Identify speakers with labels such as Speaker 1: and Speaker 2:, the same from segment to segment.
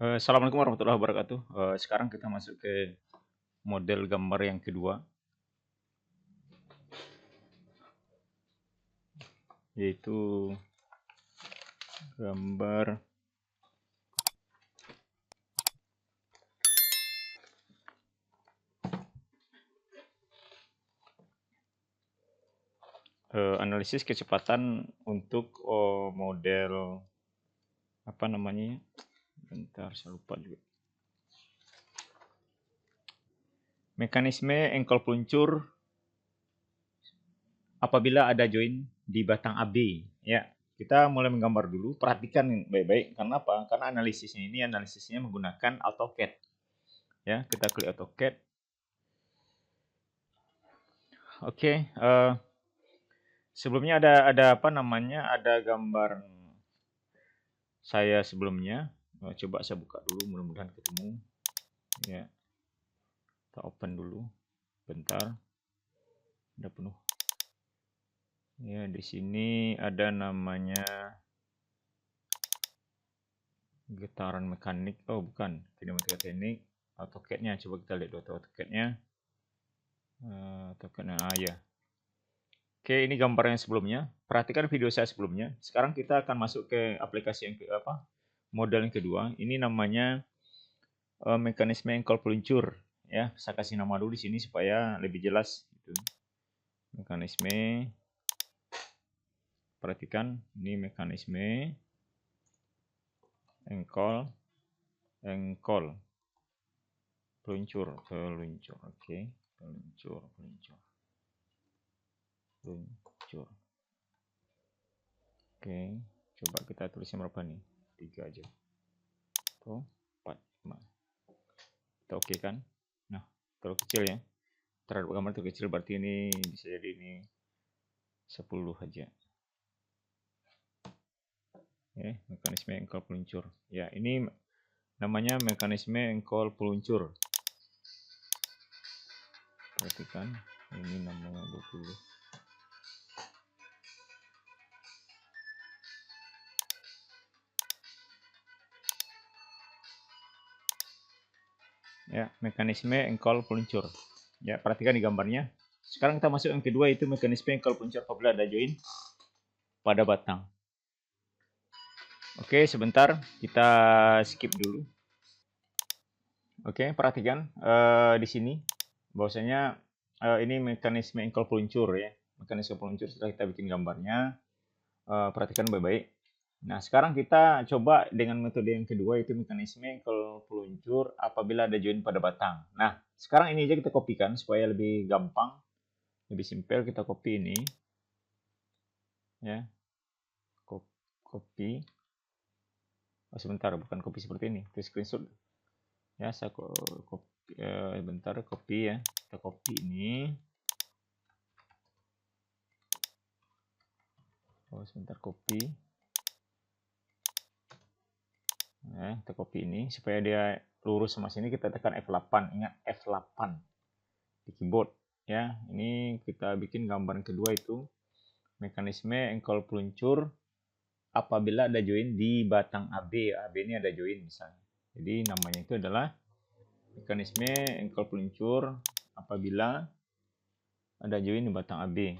Speaker 1: Assalamualaikum warahmatullahi wabarakatuh. Sekarang kita masuk ke model gambar yang kedua, yaitu gambar analisis kecepatan untuk model apa namanya? Bentar, saya lupa juga. Mekanisme engkol peluncur apabila ada join di batang AB. Ya, kita mulai menggambar dulu. Perhatikan baik-baik. Karena apa? Karena analisisnya menggunakan AutoCAD. Ya, kita klik AutoCAD. Oke. Sebelumnya ada apa namanya? Ada gambar saya sebelumnya. Coba saya buka dulu, mudah-mudahan ketemu. Ya, kita open dulu. Bentar. Udah penuh. Ya, di sini ada namanya getaran mekanik. Oh, bukan. Kinematika teknik. AutoCAD-nya. Coba kita lihat dulu AutoCAD-nya. AutoCAD-nya. Ya. Oke, ini gambar yang sebelumnya. Perhatikan video saya sebelumnya. Sekarang kita akan masuk ke aplikasi yang model yang kedua. Ini namanya mekanisme engkol peluncur. Ya, saya kasih nama dulu di sini supaya lebih jelas. Gitu. Mekanisme. Perhatikan, ini mekanisme engkol peluncur. Oke, peluncur. Oke, coba kita tulisnya berapa nih? 3 aja. Tuh, 4, 5. Kita oke kan? Nah, terlalu kecil ya. Terhadap gambar terlalu kecil berarti ini bisa jadi ini 10 aja. Mekanisme engkol peluncur. Ya, ini namanya mekanisme engkol peluncur. Perhatikan, ini namanya 20. Ya, mekanisme engkol peluncur. Ya, perhatikan di gambarnya. Sekarang kita masuk yang kedua, itu mekanisme engkol peluncur apabila ada join pada batang. Oke, sebentar kita skip dulu. Oke, perhatikan di sini bahwasanya ini mekanisme engkol peluncur ya. Mekanisme peluncur setelah kita bikin gambarnya. Perhatikan baik-baik. Nah, sekarang kita coba dengan metode yang kedua, itu mekanisme engkol peluncur apabila ada join pada batang. Nah, sekarang ini aja kita kopikan supaya lebih gampang, lebih simpel. Kita copy ini. Ya. Copy. Oh, sebentar, bukan copy seperti ini. Itu screenshot. Ya, saya copy, bentar, copy ya. Kita copy ini. Oh, sebentar, copy. Nah, kita copy ini supaya dia lurus sama sini. Kita tekan F8. Ingat F8 di keyboard ya. Ini kita bikin gambar kedua, itu mekanisme engkol peluncur apabila ada join di batang AB. AB ini ada join misalnya. Jadi namanya itu adalah mekanisme engkol peluncur apabila ada join di batang AB.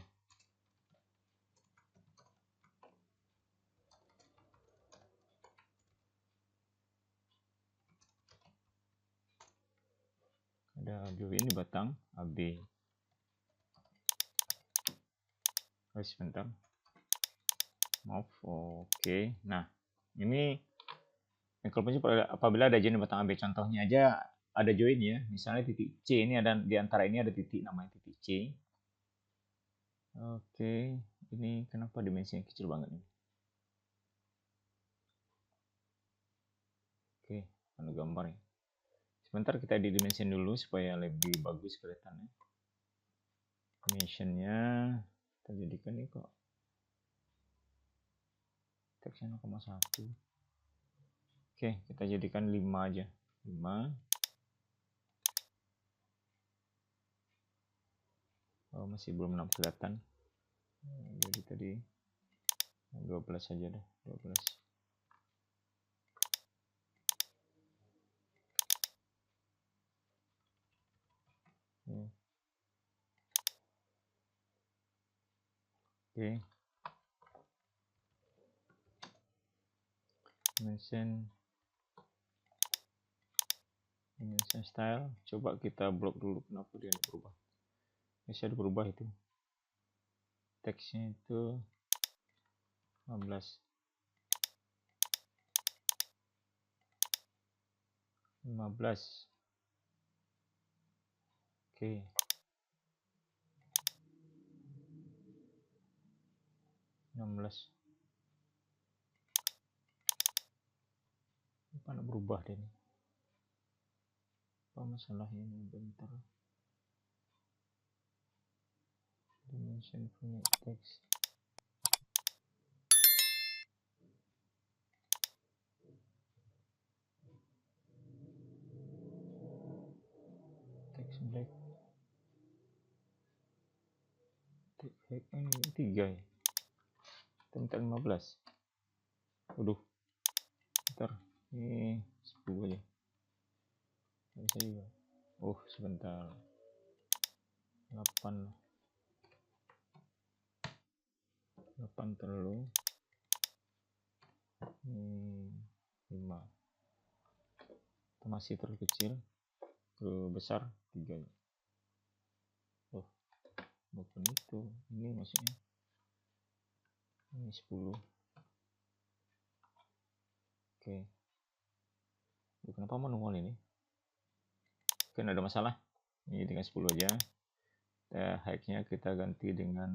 Speaker 1: Ada join di batang AB. Oh, sebentar. Maaf. Oke. Nah, ini engkol peluncur apabila ada join di batang AB. Contohnya aja ada join ya. Misalnya titik C ini, ada di antara ini ada titik namanya titik C. Oke, ini kenapa dimensinya kecil banget ini? Oke, anu gambar ya. Sebentar kita di dimension dulu supaya lebih bagus kelihatannya. Dimensionnya kita jadikan ini kok teksnya 0,1. Oke, kita jadikan 5 aja. 5. Oh, masih belum kelihatan. Jadi tadi 12 aja deh, 12. Oke. Dimension style, coba kita blok dulu, kenapa dia berubah. Bisa berubah itu teksnya itu 15 oke. Apa berubah deh nih, apa masalahnya ini, bentar. Dimension punya teks black ini 3 ya, kita 15. Waduh, bentar, ini 10 aja bisa juga. Oh sebentar, 8 terlalu, 5 itu masih terlalu kecil, terlalu besar 3 ya. Oh bukan itu, ini maksudnya ini 10. Oke. Kenapa manual ini? Mungkin ada masalah. Ini dengan 10 aja. Height-nya kita ganti dengan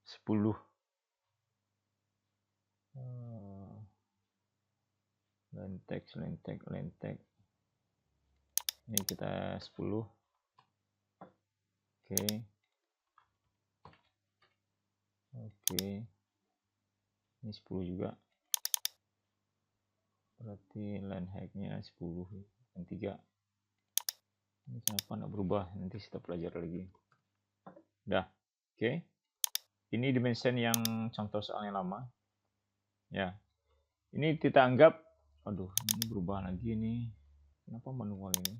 Speaker 1: 10. Lentek. Ini kita 10. Oke. Ini 10 juga. Berarti line height-nya 10 dan 3. Ini kenapa nggak berubah? Nanti kita pelajari lagi. Udah. Oke. Ini dimension yang contoh soal yang lama. Ya. Ini kita anggap, aduh, ini berubah lagi nih. Kenapa manual ini?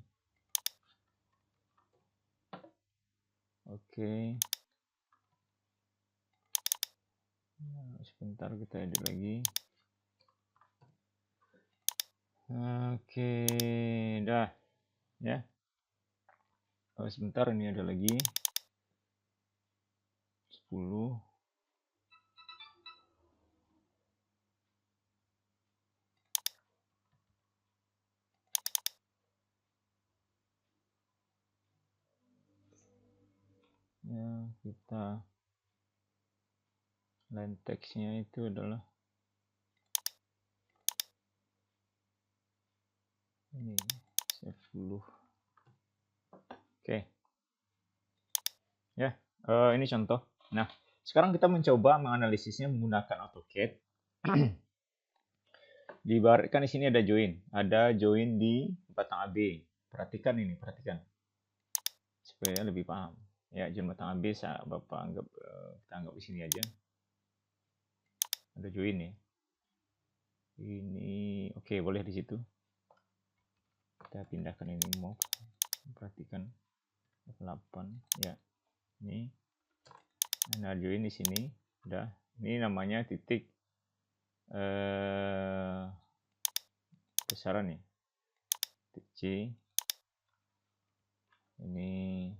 Speaker 1: Oke. Nah, sebentar kita edit lagi. Oke, dah. Ya. Oh, sebentar, ini ada lagi. 10. Ya, kita line text-nya itu adalah ini, save dulu. Oke. Ya, ini contoh. Nah, sekarang kita mencoba menganalisisnya menggunakan AutoCAD. Diibaratkan di sini ada join di batang AB. Perhatikan ini, supaya lebih paham. Ya, join batang AB, Bapak anggap kita anggap di sini aja. Ada join ya. Ini oke, boleh di situ. Kita pindahkan ini move. Perhatikan F8 ya. Ini nah join di sini udah. Ini namanya titik besaran ya. Titik C. Ini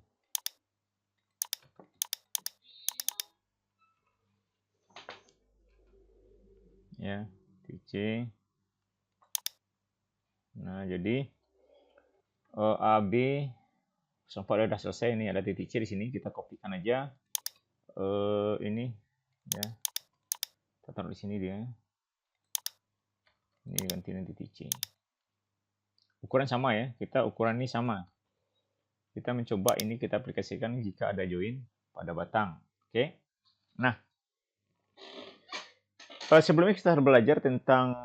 Speaker 1: ya, titik C. Nah, jadi AB sampai udah selesai. Ini ada titik C di sini, kita kopikan aja ini ya. Kita taruh di sini dia. Ini ganti titik C. Ukuran sama ya, ukuran ini sama. Kita mencoba ini kita aplikasikan jika ada join pada batang. Oke. Nah, sebelumnya kita harus belajar tentang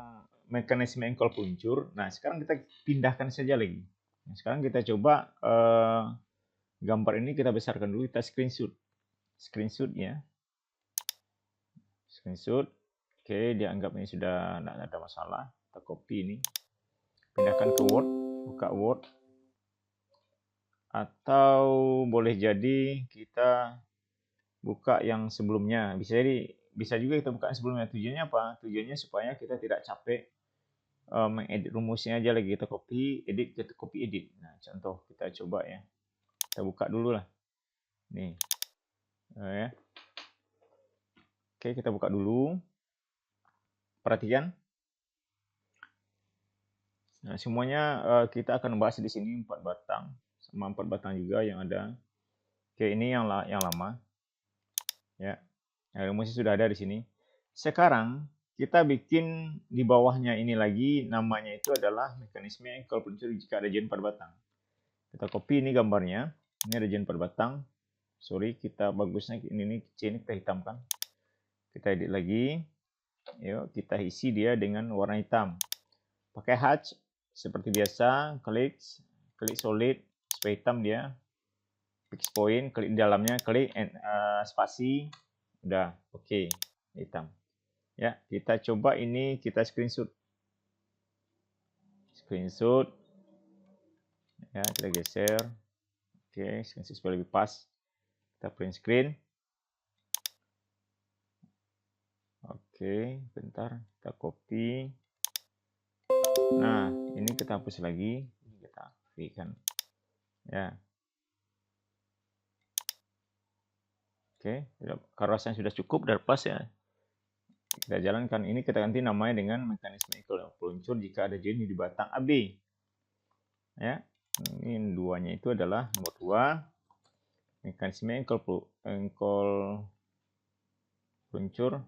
Speaker 1: mekanisme engkol peluncur. Nah, sekarang kita pindahkan saja lagi. Nah, sekarang kita coba gambar ini kita besarkan dulu, kita screenshot ya. Screenshot. Oke, dianggap ini sudah tidak ada masalah. Kita copy ini. Pindahkan ke Word, buka Word. Atau boleh jadi kita buka yang sebelumnya. Bisa juga kita buka yang sebelumnya. Tujuannya apa? Tujuannya supaya kita tidak capek mengedit rumusnya aja, lagi kita copy edit. Nah, contoh kita coba ya. Kita buka dulu lah. Nih. Ya. Oke, kita buka dulu. Perhatikan. Nah, semuanya kita akan bahas di sini 4 batang sama 4 batang juga yang ada. Oke, ini yang lama. Ya. Nah, rumusnya sudah ada di sini. Sekarang kita bikin di bawahnya ini lagi, namanya itu adalah mekanisme engkol peluncur jika ada join 4 batang. Kita copy ini gambarnya. Ini ada join 4 batang. Sorry, kita bagusnya ini C ini kita hitamkan. Kita edit lagi. Yuk, kita isi dia dengan warna hitam. Pakai hatch seperti biasa, klik solid supaya hitam dia. Fix point, klik di dalamnya, klik spasi. Udah, oke, hitam. Ya, kita coba ini, kita screenshot. Ya, kita geser. Oke, screenshot supaya lebih pas. Kita print screen. Oke, bentar, kita copy. Nah, ini kita hapus lagi, kita aktifkan. Ya. Oke, kalau rasanya sudah cukup dan pas ya. Kita jalankan ini, kita ganti namanya dengan mekanisme peluncur jika ada join di batang AB. Ya. Ini duanya itu adalah nomor 2. Mekanisme engkol peluncur.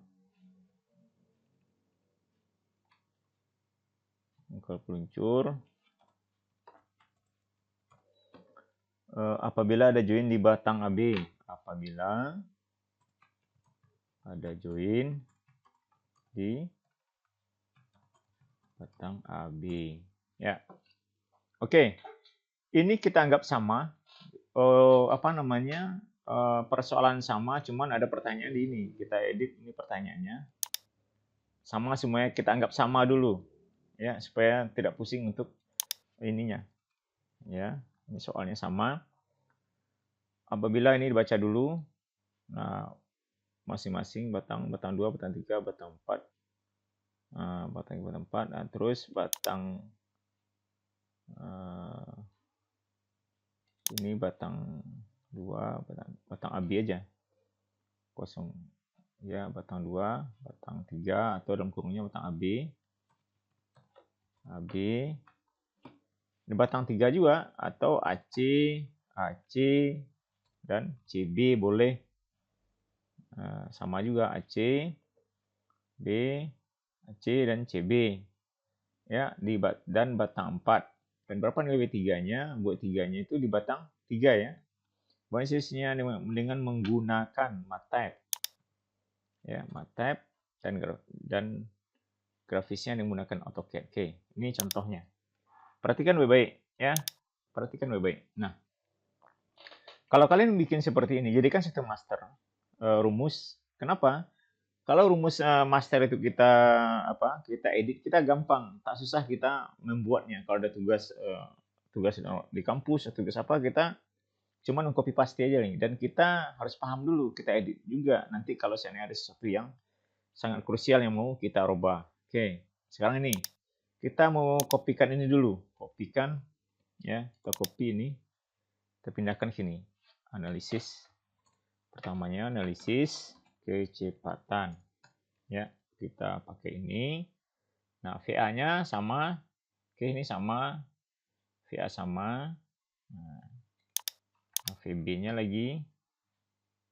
Speaker 1: Apabila ada join di batang AB. Apabila ada join di batang AB. Ya. Oke. Ini kita anggap sama. Persoalan sama, cuman ada pertanyaan di ini. Kita edit ini pertanyaannya. Sama semuanya kita anggap sama dulu. Ya, supaya tidak pusing untuk ininya. Ya, ini soalnya sama. Apabila ini dibaca dulu. Nah, masing-masing batang 2, batang 3, batang 4. Batang 4, nah, terus batang ini batang 2, batang AB aja. Kosong. Ya, batang 2, batang 3, atau dalam kurungnya batang AB. Ini batang 3 juga, atau AC, dan CB boleh. Sama juga AC, B, AC, dan CB. Ya, dan batang 4. Dan berapa nilai W3-nya? Buat 3-nya itu di batang 3 ya. Basisnya dengan menggunakan MATLAB. Ya, MATLAB dan grafisnya menggunakan AutoCAD. Oke, ini contohnya. Perhatikan baik-baik ya. Perhatikan baik-baik. Nah, kalau kalian bikin seperti ini, jadikan sistem master rumus. Kenapa? Kalau rumus master itu kita edit, kita gampang, tak susah kita membuatnya. Kalau ada tugas di kampus atau tugas apa, kita cuma copy paste aja nih. Dan kita harus paham dulu, kita edit juga. Nanti kalau seandainya ada sesuatu yang sangat krusial yang mau kita rubah. Oke, sekarang ini kita mau kopikan ini dulu. Kopikan ya, kita copy ini. Kita pindahkan sini. Analisis. Pertamanya analisis kecepatan. Ya, kita pakai ini. Nah, VA-nya sama. Oke, ini sama. VA sama. Nah, VB-nya lagi.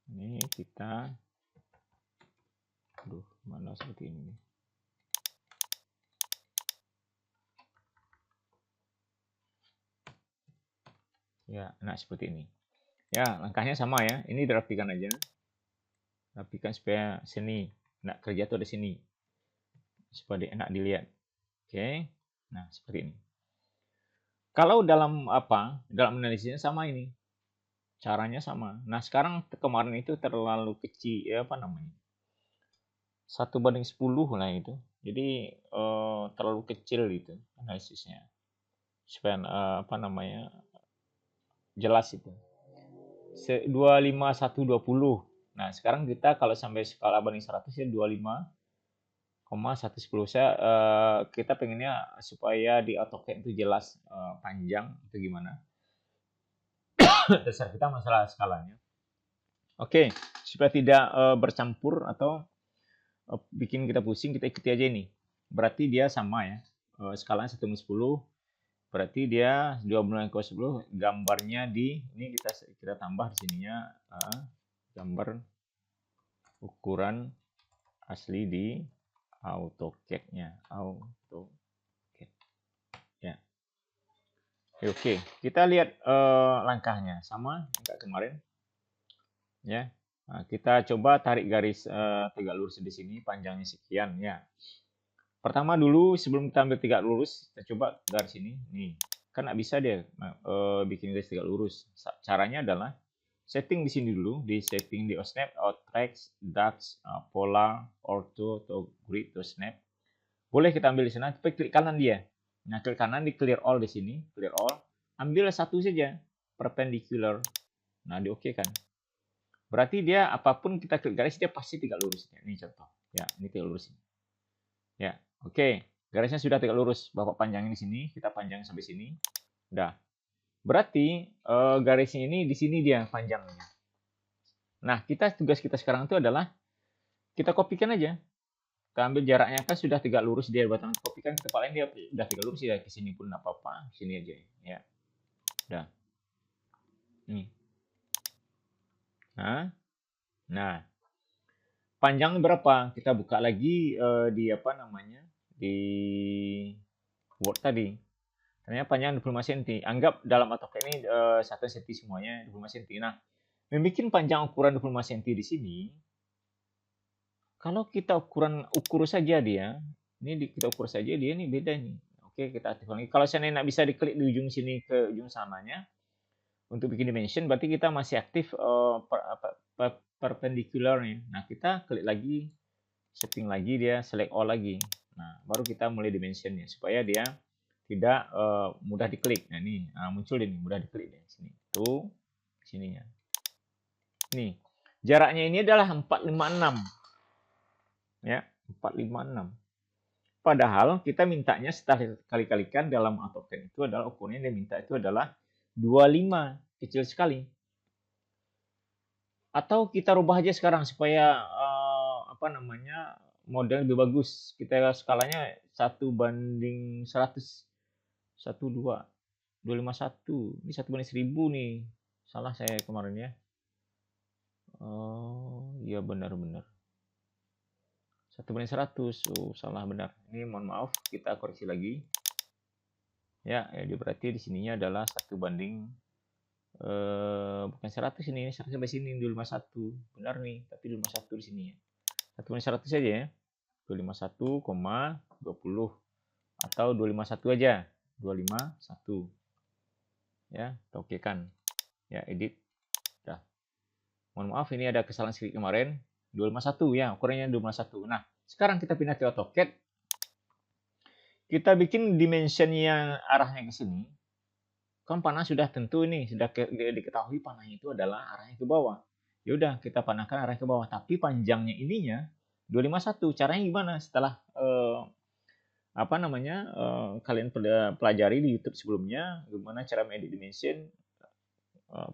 Speaker 1: Ini kita mana seperti ini. Ya, nah seperti ini. Ya, langkahnya sama ya. Ini dirapikan aja. Rapikan supaya sini. Nah, kerja tuh ada sini. Supaya enak dilihat. Oke. Nah, seperti ini. Kalau dalam analisisnya sama ini. Caranya sama. Nah, sekarang kemarin itu terlalu kecil, 1:10 lah itu. Jadi terlalu kecil itu analisisnya. Supaya jelas itu. 25:1:20. Nah, sekarang kita kalau sampai skala banding 100 ya 25,110. Kita pengennya supaya di AutoCAD itu jelas panjang itu gimana. Dasar kita masalah skalanya. Oke, supaya tidak bercampur atau bikin kita pusing, kita ikuti aja ini. Berarti dia sama ya. Skalanya 1/10. Berarti dia 12,10. Gambarnya di ini kita tambah di sininya gambar ukuran asli di AutoCAD-nya. AutoCAD. Ya. Oke, kita lihat langkahnya sama kayak kemarin. Ya. Nah, kita coba tarik garis tegak lurus di sini, panjangnya sekian ya. Pertama dulu sebelum kita ambil tegak lurus, kita coba garis ini. Nih, kan nggak bisa dia bikin garis tegak lurus. Caranya adalah setting di sini dulu, di setting di Snap, Tracks, Dux, Polar, Ortho, atau Grid, atau Snap. Boleh kita ambil di sana, tapi klik kanan dia. Nah, klik kanan di Clear All di sini, Clear All. Ambil satu saja, perpendicular. Nah, di OK kan. Berarti dia apapun kita klik garis, dia pasti tegak lurus. Ini contoh. Ya, ini tegak lurus. Ya, oke. Garisnya sudah tegak lurus. Bapak panjangin di sini, kita panjang sampai sini. Udah. Berarti garisnya ini di sini dia panjangnya. Nah, tugas kita sekarang itu adalah kita kopikan aja. Kita ambil jaraknya kan sudah tegak lurus dia batang kopikan, kita paling dia udah tegak lurus ya, ke sini pun enggak apa-apa, sini aja ya. Udah. Nih. Nah. Panjang berapa? Kita buka lagi di apa namanya? Di Word tadi. Ternyata panjang 25 cm. Anggap dalam AutoCAD ini 1 cm semuanya 25 cm. Nah, membuat panjang ukuran 25 cm di sini, kalau kita ukur saja dia, ini kita ukur saja dia ini beda nih. Oke, kita aktifkan lagi. Kalau seandainya nggak bisa diklik di ujung sini ke ujung sananya, untuk bikin dimension, berarti kita masih aktif perpendicularnya. Nah, kita klik lagi, setting lagi dia, select all lagi. Nah, baru kita mulai dimensionnya supaya dia tidak mudah diklik. Nah, ini muncul ini mudah diklik di sini. Tuh sininya. Nih, jaraknya ini adalah 456. Ya, 456. Padahal kita mintanya setelah kali-kalikan dalam AutoCAD itu adalah ukurnya yang diminta itu adalah 25, kecil sekali. Atau kita rubah aja sekarang supaya apa namanya model lebih bagus. Kita skalanya 1/100. 251. Ini 1/1000 nih. Salah saya kemarin ya. Oh, iya benar-benar. 1/100. Oh, salah benar. Ini mohon maaf, kita koreksi lagi. Ya, jadi berarti di sininya adalah 1/, bukan 100 ini 100 sampai sini 251. Benar nih, tapi 251 di sini ya. 1/100 saja ya. 251,20 atau 251 aja. 251. Ya, kita oke kan. Ya, edit. Dah. Mohon maaf ini ada kesalahan sedikit kemarin. 251 ya, ukurannya 251. Nah, sekarang kita pindah ke AutoCAD. Kita bikin dimension yang arahnya ke sini. Kan panah sudah tentu ini, sudah diketahui panahnya itu adalah arahnya ke bawah. Ya udah, kita panahkan arahnya ke bawah, tapi panjangnya ininya 251. Caranya gimana? Setelah apa namanya? Kalian pelajari di YouTube sebelumnya gimana cara mengedit dimension,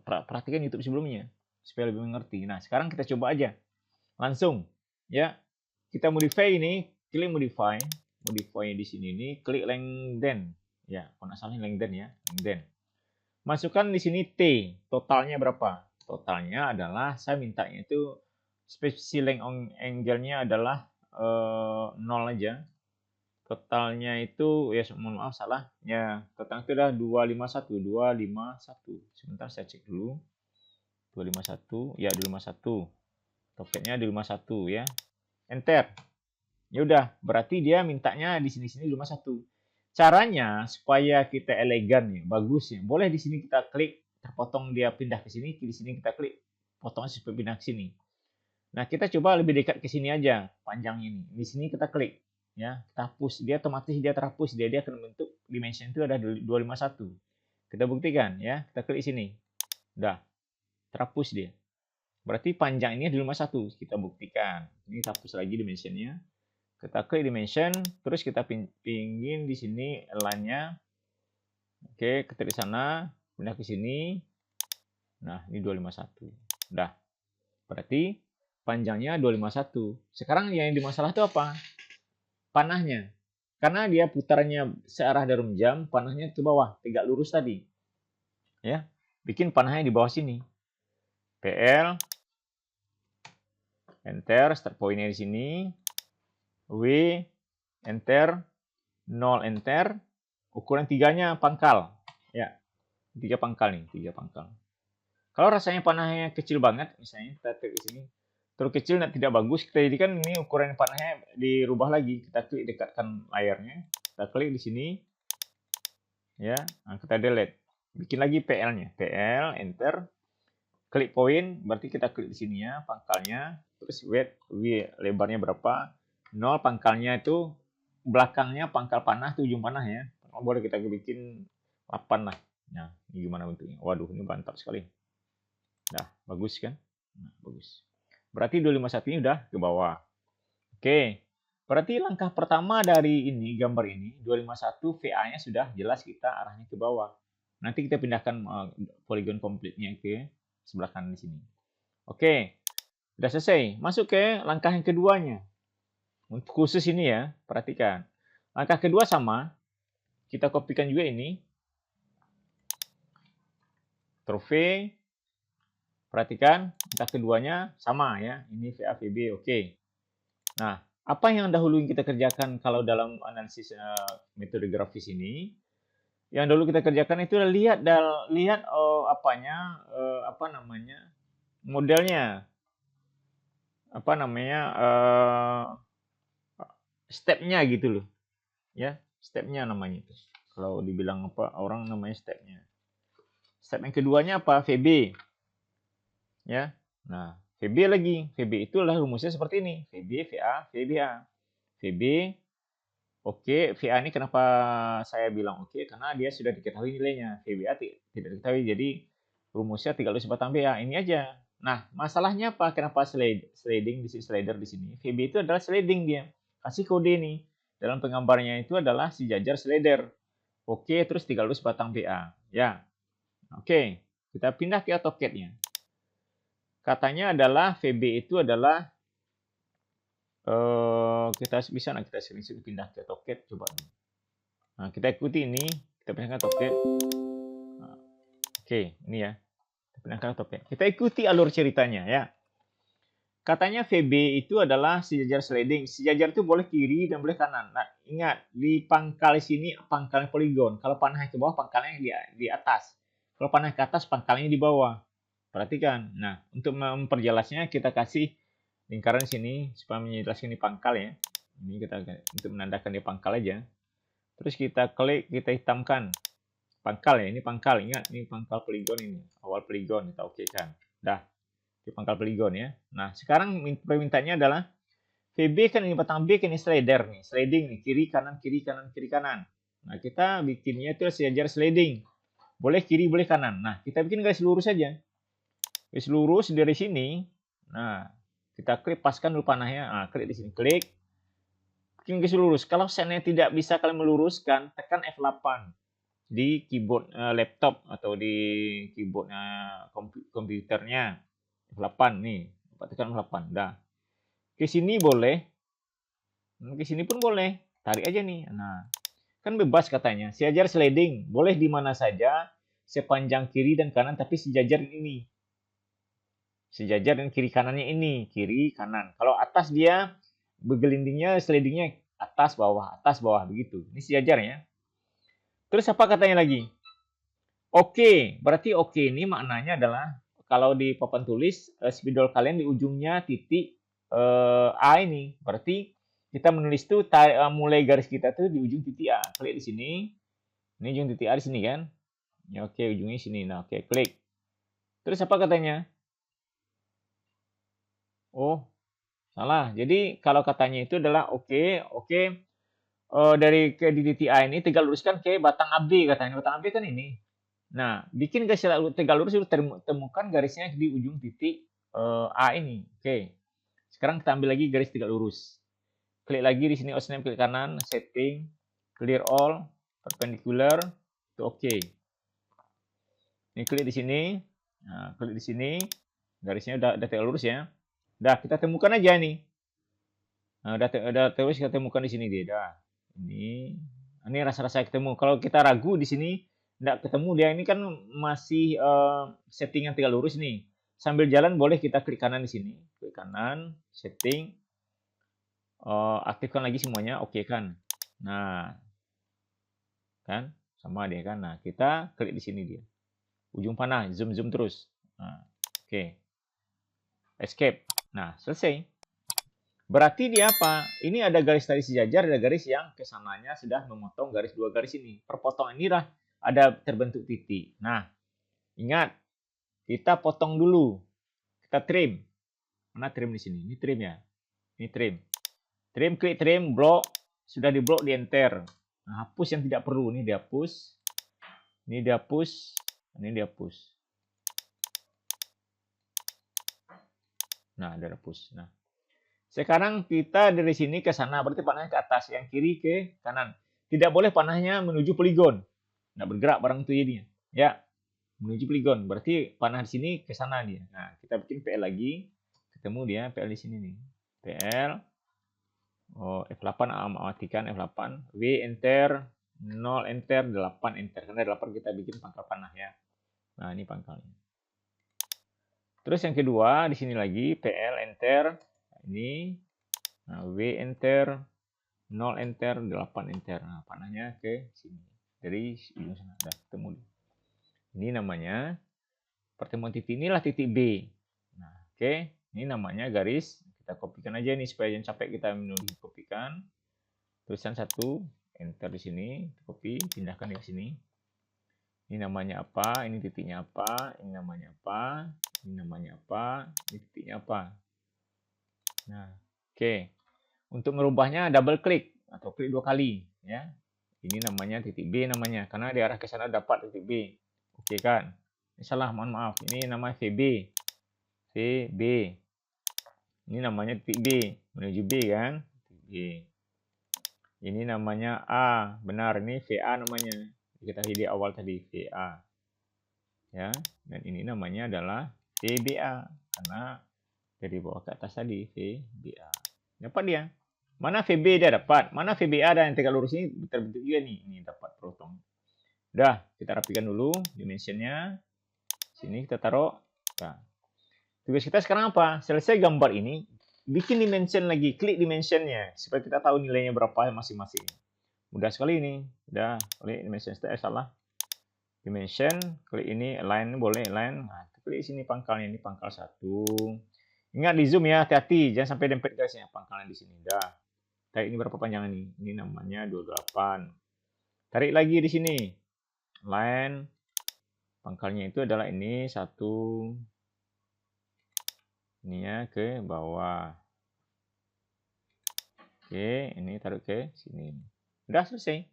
Speaker 1: perhatikan YouTube sebelumnya supaya lebih mengerti. Nah, sekarang kita coba aja. Langsung ya. Kita modify ini, klik modify di sini ini, klik lengthen. Ya, kalau nggak salah lengthen ya, lengthen. Masukkan di sini T, totalnya berapa? Totalnya adalah saya mintanya itu spesies length angle-nya adalah 0 aja. Totalnya itu ya mohon maaf salah. Ya, total itu adalah 251. Sebentar saya cek dulu. 251, ya 251. Toketnya 251 ya. Enter. Ya udah, berarti dia mintanya di sini-sini 251. Caranya supaya kita elegan ya, bagus ya. Boleh di sini kita klik, terpotong dia pindah ke sini, di sini kita klik, potongnya supaya pindah ke sini. Nah, kita coba lebih dekat ke sini aja, panjang ini. Di sini kita klik, ya, kita hapus. Dia otomatis dia terhapus, dia akan membentuk dimension itu ada 251. Kita buktikan ya, kita klik sini. Udah, terhapus dia. Berarti panjang ini adalah 51. Kita buktikan. Ini kita hapus lagi dimensionnya. Kita klik dimension, terus kita pingin di sini line-nya. Oke, kita di sana, pindah ke sini. Nah, ini 251. Udah. Berarti panjangnya 251. Sekarang yang dimasalah itu apa? Panahnya. Karena dia putarannya searah jarum jam, panahnya ke bawah, tegak lurus tadi. Ya, bikin panahnya di bawah sini. PL, enter, start point-nya di sini. W, enter, 0, enter. Ukuran 3-nya pangkal. Ya, 3 pangkal nih, 3 pangkal. Kalau rasanya panahnya kecil banget, misalnya kita klik di sini, terlalu kecil dan tidak bagus, kita jadikan ini ukuran panahnya dirubah lagi. Kita klik dekatkan layarnya, kita klik di sini, ya, nah kita delete, bikin lagi PL-nya, PL, enter, klik point, berarti kita klik di sini ya, pangkalnya, terus width, lebarnya berapa, 0, pangkalnya itu belakangnya pangkal panah, itu ujung panah ya, boleh kita bikin 8 lah. Nah, ini gimana bentuknya? Waduh, ini mantap sekali. Nah, bagus kan? Nah, bagus. Berarti 251 ini udah ke bawah. Oke. Berarti langkah pertama dari ini, gambar ini, 251 VA-nya sudah jelas kita arahnya ke bawah. Nanti kita pindahkan poligon komplitnya ke sebelah kanan di sini. Oke. Sudah selesai. Masuk ke langkah yang keduanya. Untuk khusus ini ya, perhatikan. Langkah kedua sama. Kita kopikan juga ini. Trove. Perhatikan, langkah keduanya sama ya. Ini VA, VB, oke. Nah, apa yang dahulu kita kerjakan kalau dalam analisis metode grafis ini? Yang dulu kita kerjakan itu lihat modelnya, stepnya gitu loh, ya, stepnya namanya itu. Kalau dibilang apa orang namanya stepnya. Step yang keduanya apa? VB. Ya. Nah, VB lagi. VB itulah rumusnya seperti ini. VB, VA, VBA. VB, oke. VA ini kenapa saya bilang oke? Karena dia sudah diketahui nilainya. VBA tidak diketahui. Jadi, rumusnya 3/4 BA. Ini aja. Nah, masalahnya apa? Kenapa sliding di sini, slider di sini? VB itu adalah sliding dia. Kasih kode nih. Dalam penggambarnya itu adalah sejajar slider. Oke, terus 3/4 BA. Ya. Oke. Kita pindah ke AutoCAD-nya. Katanya adalah VB itu adalah kita bisa screenshot pindah ke AutoCAD, coba. Nah, kita ikuti ini, kita pindahkan AutoCAD. Nah, oke, ini ya. Kita pindahkan AutoCAD. Kita ikuti alur ceritanya ya. Katanya VB itu adalah sejajar sliding. Sejajar itu boleh kiri dan boleh kanan. Nah, ingat di pangkal sini pangkalnya poligon. Kalau panahnya ke bawah pangkalnya di atas. Kalau panah ke atas pangkalnya di bawah. Perhatikan. Nah, untuk memperjelasnya kita kasih lingkaran sini supaya menjelaskan ini pangkal ya. Ini kita untuk menandakan di pangkal aja. Terus kita klik, kita hitamkan pangkal ya. Ini pangkal, ingat ini pangkal poligon ini. Awal poligon kita okekan. Dah, di pangkal poligon ya. Nah, sekarang permintaannya adalah VB kan ini batang B kan ini slider nih, sliding nih, kiri kanan kiri kanan kiri kanan. Nah, kita bikinnya itu sejajar sliding. Boleh kiri, boleh kanan. Nah, kita bikin garis lurus saja. Garis lurus dari sini. Nah, kita klik, paskan dulu panahnya. Nah, klik di sini, klik. Bikin garis lurus. Kalau seandainya tidak bisa kalian meluruskan, tekan F8 di keyboard laptop atau di keyboard komputernya. F8 nih, tekan F8. Dah. Ke sini boleh. Ke sini pun boleh. Tarik aja nih. Nah, kan bebas katanya. Sejajar sliding. Boleh di mana saja. Sepanjang kiri dan kanan, tapi sejajar ini. Sejajar dan kiri kanannya ini. Kiri, kanan. Kalau atas dia, bergelindingnya, slidingnya atas, bawah, begitu. Ini sejajar ya. Terus apa katanya lagi? Oke. Berarti oke ini maknanya adalah, kalau di papan tulis, spidol kalian di ujungnya titik A ini. Berarti kita menulis tuh mulai garis kita tuh di ujung titik A. Klik di sini. Ini ujung titik A di sini kan? Ya, oke, ujungnya sini. Nah, oke, klik. Terus apa katanya? Oh, salah. Jadi kalau katanya itu adalah oke. Dari ke di titik A ini tegak luruskan ke batang AB katanya. Batang AB kan ini. Nah, bikin garis tegak lurus itu temukan garisnya di ujung titik A ini. Oke. Sekarang kita ambil lagi garis tegak lurus. Klik lagi di sini Osname, klik kanan, setting, clear all, perpendicular, itu oke. Ini klik di sini. Nah, klik di sini. Garisnya udah tegak lurus ya. Dah, kita temukan aja nih. Nah, udah terus kita temukan di sini dia. Dah. Ini rasa-rasa ketemu. Kalau kita ragu di sini enggak ketemu dia, ini kan masih settingan tegak lurus nih. Sambil jalan boleh kita klik kanan di sini. Klik kanan, setting, aktifkan lagi semuanya, oke kan. Nah, kan sama dia kan. Nah, kita klik di sini dia. Ujung panah, zoom terus. Nah, oke. Escape. Nah, selesai. Berarti dia apa? Ini ada garis tali sejajar, ada garis yang kesananya sudah memotong garis dua garis ini. Perpotongan inilah ada terbentuk titik. Nah, ingat, kita potong dulu. Kita trim. Mana trim di sini? Ini trim ya. Ini trim. Trim, klik trim, blok. Sudah di blok, di enter. Nah, hapus yang tidak perlu. Ini dihapus. Ini dihapus. Ini dihapus. Nah, ada hapus. Nah, sekarang kita dari sini ke sana, berarti panahnya ke atas, yang kiri ke kanan. Tidak boleh panahnya menuju poligon. Nggak bergerak barang itu jadinya. Ya, menuju poligon. Berarti panah di sini ke sana dia. Nah, kita bikin PL lagi. Ketemu dia PL di sini nih. PL. Oh, F8 matikan F8. W enter, 0 enter, 8 enter. Karena 8 kita bikin pangkal panah ya. Nah, ini pangkalnya. Terus yang kedua di sini lagi PL enter. Ini, nah, W enter, 0 enter, 8 enter. Nah, panahnya ke sini. Dari ujung sana. Udah ketemu. Ini namanya pertemuan titik, inilah titik B. Nah, oke. Ini namanya garis. Kita kopikan aja nih supaya jangan capek kita menulis, kopikan. Tulisan 1, enter di sini, copy, pindahkan ke sini. Ini namanya apa? Ini titiknya apa? Ini namanya apa? Ini namanya apa? Ini titiknya apa? Nah, oke. Untuk merubahnya double klik atau klik 2 kali ya. Ini namanya titik B namanya karena di arah ke sana dapat titik B. Oke kan? Ini salah, mohon maaf. Ini namanya VB. VB. Ini namanya titik B, menuju B kan? Titik B. Ini namanya A, benar, ini VA namanya. Kita di awal tadi VA. Ya, dan ini namanya adalah VBA karena dari bawah ke atas tadi VBA. Dapat dia. Mana VB dia dapat? Mana VBA dan yang tegak lurus ini terbentuk juga nih. Ini dapat potong. Udah, kita rapikan dulu dimensionnya. Sini kita taruh. Nah, tugas kita sekarang apa? Selesai gambar ini, bikin dimension lagi, klik dimensionnya supaya kita tahu nilainya berapa masing-masing. Mudah sekali ini. Udah, klik dimension salah. Dimension, klik ini align, boleh align. Nah, klik sini pangkalnya, ini pangkal 1. Ingat di zoom ya, hati-hati jangan sampai dempet garisnya. Pangkalnya di sini. Dah. Tarik ini berapa panjang ini? Ini namanya 28. Tarik lagi di sini. Line. Pangkalnya itu adalah ini 1. Ini ya ke bawah. Oke, ini taruh ke sini. Udah selesai.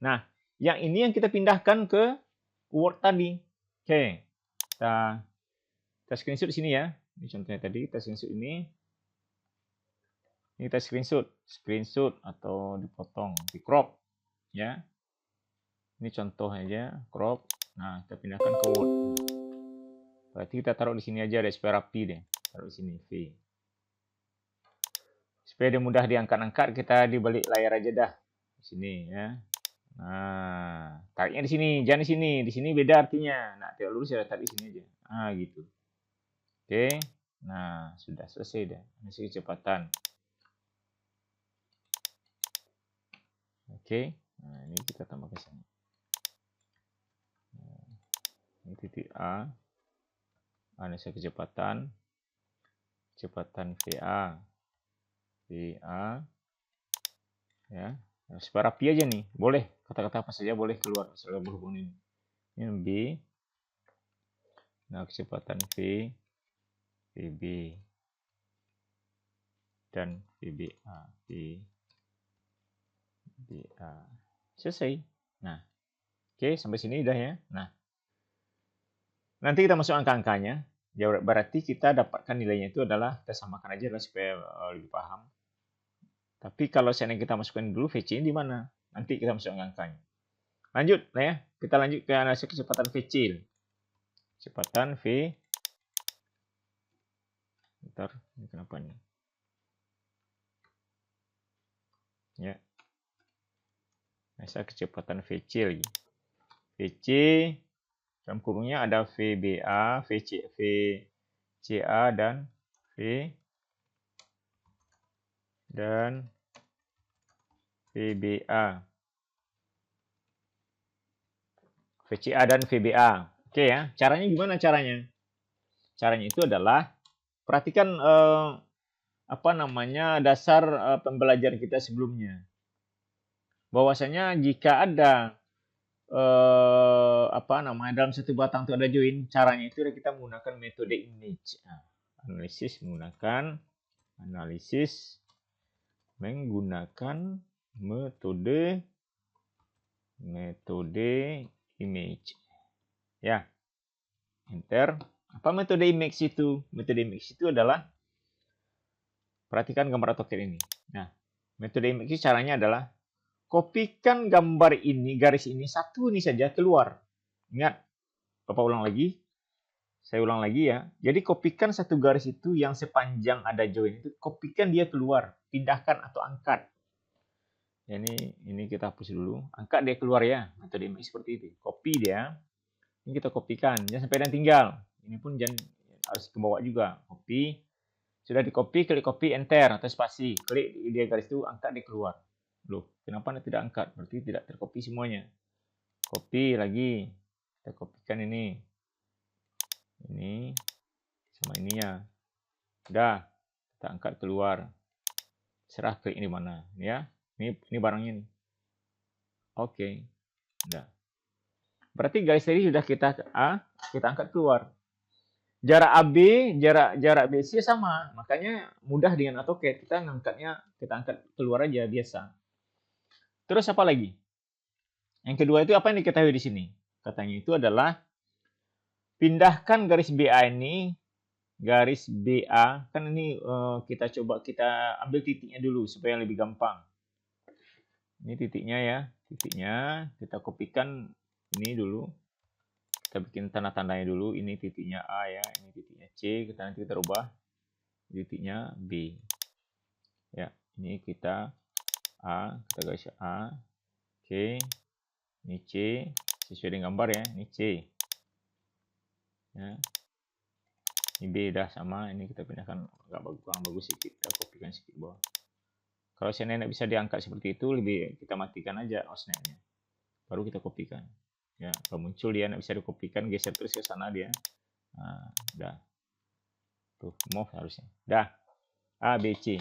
Speaker 1: Nah, yang ini yang kita pindahkan ke Word tadi. Oke. Kita screenshot di sini ya. Ini contohnya tadi, kita screenshot ini. Ini kita screenshot atau dipotong, di crop ya. Ini contoh aja, crop. Nah, kita pindahkan ke Word. Berarti kita taruh di sini aja deh supaya rapi deh. Taruh di sini V. Supaya dia mudah diangkat-angkat, kita di balik layar aja dah. Di sini ya. Nah, tariknya di sini, jangan di sini. Di sini beda artinya. Nah, tegak lurus ya tarik di sini aja. Ah, gitu. Oke. Nah, sudah selesai dah. Ini kecepatan. Oke. Nah, ini kita tambah ke sini. Ini titik A. Analisa kecepatan. Kecepatan VA. VA. Ya. Nah, supaya rapi aja nih. Boleh. Kata-kata apa saja boleh keluar. Soalnya berhubung ini. Ini B. Nah, kecepatan V. VB. Dan VBA. VBA. Selesai. Nah. Oke, sampai sini udah ya. Nah. Nanti kita masuk angka-angkanya. Berarti kita dapatkan nilainya itu adalah, kita samakan aja lah supaya lebih paham. Tapi kalau seandainya kita masukkan dulu VC ini di mana? Nanti kita masukkan angkanya. Lanjut lah ya. Kita lanjut ke analisis kecepatan VC. Kecepatan V. Bentar, ini kenapa nih? Ya. Analisa kecepatan VC lagi. VC dalam kurungnya ada VBA, VCA dan VBA. VCA dan VBA. Oke ya, caranya gimana caranya? Caranya itu adalah perhatikan dasar pembelajaran kita sebelumnya. Bahwasanya jika ada dalam satu batang itu ada join, caranya itu kita menggunakan metode image. Nah, analisis menggunakan metode image. Ya. Enter. Apa metode image itu? Metode image itu adalah, perhatikan gambar AutoCAD ini. Nah, metode image itu caranya adalah kopikan gambar ini, garis ini, satu ini saja keluar. Ingat, Bapak ulang lagi. Saya ulang lagi ya. Jadi kopikan satu garis itu yang sepanjang ada join itu, kopikan dia keluar. Pindahkan atau angkat. Ya, ini kita hapus dulu. Angkat dia keluar ya. Metode image seperti itu. Copy dia. Ini kita kopikan. Jangan sampai ada yang tinggal. Ini pun jangan harus ke bawah juga. Copy. Sudah di copy, klik copy, enter atau spasi. Klik dia garis itu, angkat dia keluar. Loh, kenapa Anda tidak angkat? Berarti tidak tercopy semuanya. Copy lagi. Kita kopikan ini. Ini sama ini ya. Udah, kita angkat keluar. Serah klik ini mana, ya. Ini barangnya nih. Oke. Udah. Berarti garis tadi sudah kita angkat keluar. Jarak AB, jarak BC sama. Makanya mudah dengan AutoCAD. Kita angkat keluar aja biasa. Terus apa lagi? Yang kedua itu apa yang diketahui di sini? Katanya itu adalah pindahkan garis BA ini, garis BA, kan ini kita ambil titiknya dulu supaya lebih gampang. Ini titiknya ya, titiknya kita kopikan ini dulu. Kita bikin tanda-tandanya dulu, ini titiknya A ya, ini titiknya C, nanti kita rubah titiknya B. Ya, ini kita A, kita garis A, C, ini C, sesuai dengan gambar ya, ini C. Ya. Ini B dah sama, ini kita pindahkan agak bagus sedikit, kita kopikan sedikit bawah. Kalau seandainya bisa diangkat seperti itu, lebih kita matikan aja osnetnya. Baru kita kopikan. Ya, kalau muncul dia nggak bisa dikopikan, geser terus ke sana dia. Nah, udah. Tuh, move harusnya. Dah. A, B, C.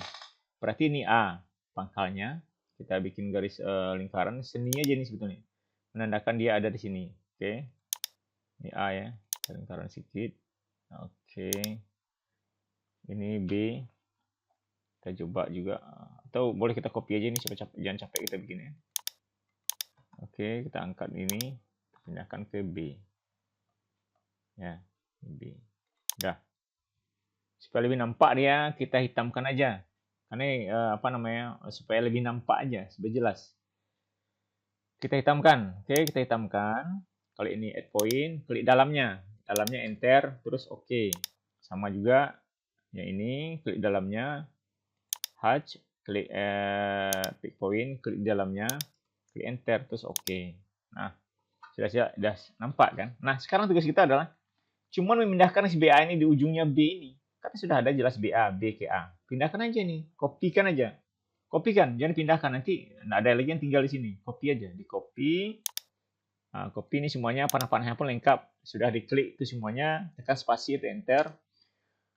Speaker 1: Berarti ini A, pangkalnya. Kita bikin garis lingkaran, seninya aja nih sebetulnya. Menandakan dia ada di sini. Oke. Ini A ya, lingkaran sedikit. Oke. Ini B. Kita coba juga. Atau boleh kita copy aja nih, jangan capek kita bikinnya. Oke, kita angkat ini. Pindahkan ke B. Ya, B. Udah. Supaya lebih nampak dia, kita hitamkan aja. Karena supaya lebih nampak aja, supaya jelas. Kita hitamkan. Oke, kita hitamkan. Kalau ini add point, klik dalamnya. Dalamnya enter, terus oke. Sama juga yang ini, klik dalamnya. Hatch, klik pick point, klik dalamnya. Klik enter, terus oke. Nah, sudah nampak kan? Nah, sekarang tugas kita adalah cuman memindahkan si BA ini di ujungnya B ini. Kan sudah ada jelas BA, B ke A. Pindahkan aja nih, kopikan aja. Kopikan, jangan pindahkan. Nanti nggak ada lagi yang tinggal di sini. Copy aja, di copy. Nah, copy ini semuanya, panah-panahnya pun lengkap. Sudah diklik itu semuanya, tekan spasi atau enter.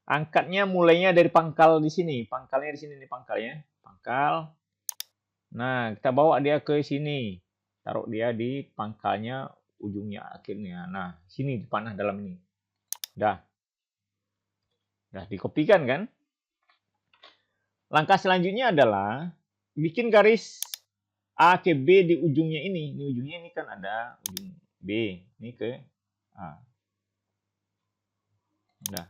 Speaker 1: Angkatnya mulainya dari pangkal di sini. Pangkalnya di sini nih pangkalnya. Pangkal. Nah, kita bawa dia ke sini. Taruh dia di pangkalnya, ujungnya akhirnya. Nah, sini di panah dalam ini. Dah dikopikan kan? Langkah selanjutnya adalah bikin garis A ke B di ujungnya ini. Di ujungnya ini kan ada ujung B. Ini ke A. Udah.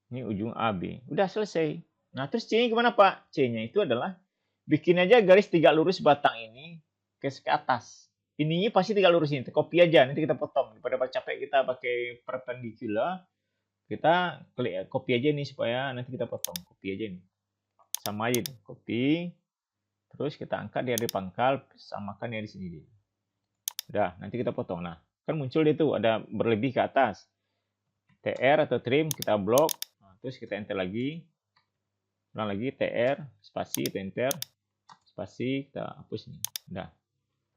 Speaker 1: Ini ujung AB. Udah selesai. Nah, terus C-nya gimana, Pak? C-nya itu adalah bikin aja garis tegak lurus batang ini ke atas. Ininya pasti tegak lurus ini. Copy aja, nanti kita potong. Daripada capek kita pakai perpendicular, kita klik copy aja nih supaya nanti kita potong. Copy aja nih. Sama aja tuh. Copy. Terus kita angkat dia dari pangkal, samakan dia di sini dia. Udah, nanti kita potong. Nah, kan muncul dia tuh ada berlebih ke atas. TR atau trim kita blok. Nah, terus kita enter lagi. Ulang lagi TR, spasi, enter, spasi, kita hapus nih. Udah.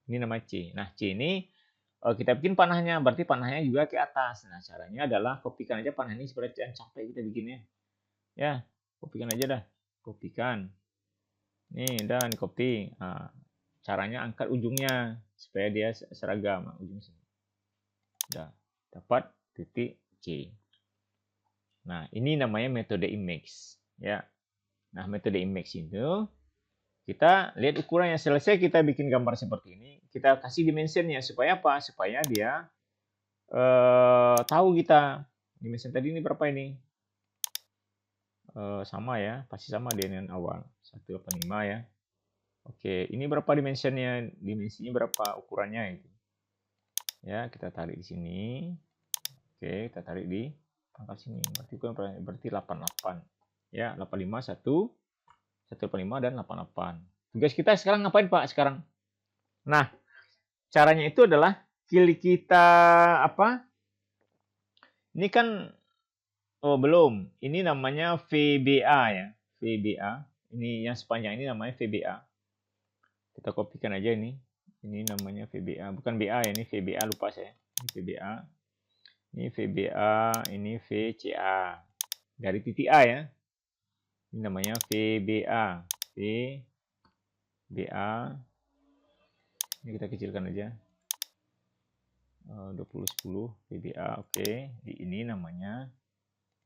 Speaker 1: Ini nama C. Nah, C ini kita bikin panahnya, berarti panahnya juga ke atas. Nah, caranya adalah kopikan aja panah ini seperti yang capek kita bikinnya. Ya, kopikan aja dah. Kopikan. Nih, dan copy. Nah, caranya angkat ujungnya supaya dia seragam ujung sini. Udah, dapat titik C. Nah, ini namanya metode IMAX, ya. Nah, metode IMAX itu kita lihat ukurannya. Selesai kita bikin gambar seperti ini, kita kasih dimensionnya supaya apa? Supaya dia tahu kita dimension tadi ini berapa ini. Sama ya, pasti sama dengan awal 185 ya. Oke, ini berapa dimensionnya? Dimensinya berapa ukurannya itu? Ya, kita tarik di sini. Oke, kita tarik di pangkal sini. Berarti 88. Ya, 85 185 dan 88. Tugas kita sekarang ngapain, Pak? Sekarang. Nah, caranya itu adalah kita apa? Ini kan belum. Ini namanya VBA ya. VBA. Ini yang sepanjang ini namanya VBA. Kita kopikan aja ini. Ini namanya VBA. Bukan BA ya, ini VBA, lupa saya. Ini VBA. Ini VBA, ini VCA. Dari titik A ya. Ini namanya VBA. VBA. Ini kita kecilkan aja. 2010 VBA. Oke. Ini namanya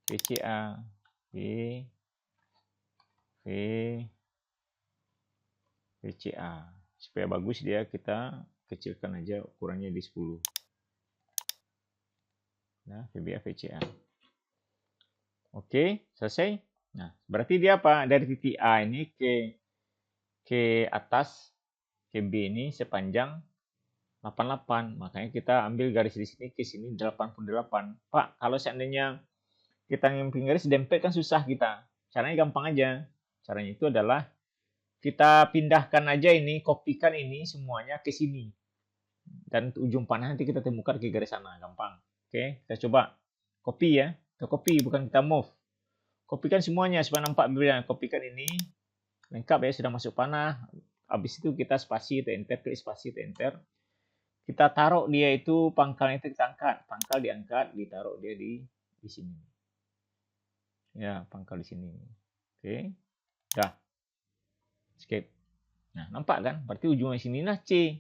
Speaker 1: VCA. VCA. Supaya bagus dia kita kecilkan aja ukurannya di 10. Nah, VBA VCA. Oke, selesai. Nah, berarti dia apa? Dari titik A ini ke atas, ke B ini sepanjang 88. Makanya kita ambil garis di sini ke sini 88. Pak, kalau seandainya kita ngimpin garis dempet kan susah kita. Caranya gampang aja. Caranya itu adalah kita pindahkan aja ini, kopikan ini semuanya ke sini. Dan ujung panah nanti kita temukan ke garis sana, gampang. Oke, kita coba. Copy ya. Kita copy, bukan kita move. Kopikan semuanya supaya nampak berbeda. Kopikan ini. Lengkap ya, sudah masuk panah. Habis itu kita spasi, enter, klik spasi, enter. Kita taruh dia itu, pangkalnya itu kita angkat. Pangkal diangkat, ditaruh dia di sini. Ya, pangkal di sini. Oke. Dah. Escape. Nah, nampak kan? Berarti ujungnya sini nah C.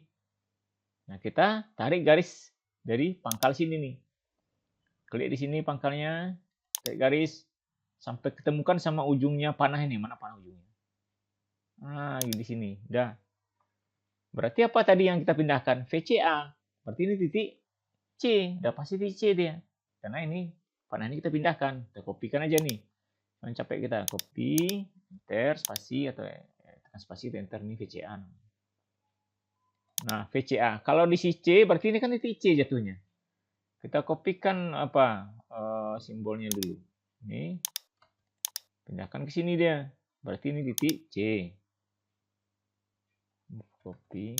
Speaker 1: Nah, kita tarik garis dari pangkal sini nih. Klik di sini pangkalnya, tarik garis sampai ketemukan sama ujungnya panah ini. Mana panah ujungnya? Nah, di sini. Dah. Berarti apa tadi yang kita pindahkan? VCA. Berarti ini titik C. Udah pasti titik C dia. Karena ini panah ini kita pindahkan. Kita kopikan aja nih. Jangan capek kita. Copy, enter, spasi, atau spasi, enter. Ini VCA. Nah, VCA. Kalau di C, berarti ini kan titik C jatuhnya. Kita kopikan apa simbolnya dulu. Ini. Pindahkan ke sini dia. Berarti ini titik C. Copy.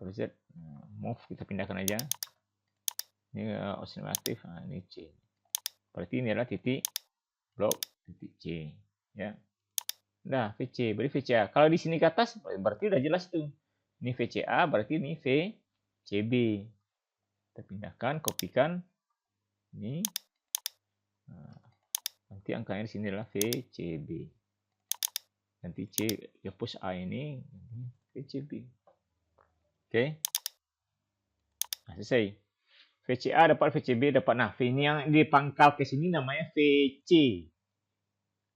Speaker 1: Terus move kita pindahkan aja. Ini option aktif. Nah, ini C. Berarti ini adalah titik blok titik C. Ya. Nah, VC. Berarti VCA. Kalau di sini ke atas, berarti udah jelas tuh. Ini VCA, berarti ini VCB. Kita pindahkan, kopikan. Ini. Nah, nanti angkanya di sini adalah VCB. Nanti C, hapus A ini, VCB. Oke. Nah, selesai. VCA dapat VCB dapat. Nah, V ini yang dipangkal ke sini namanya VC.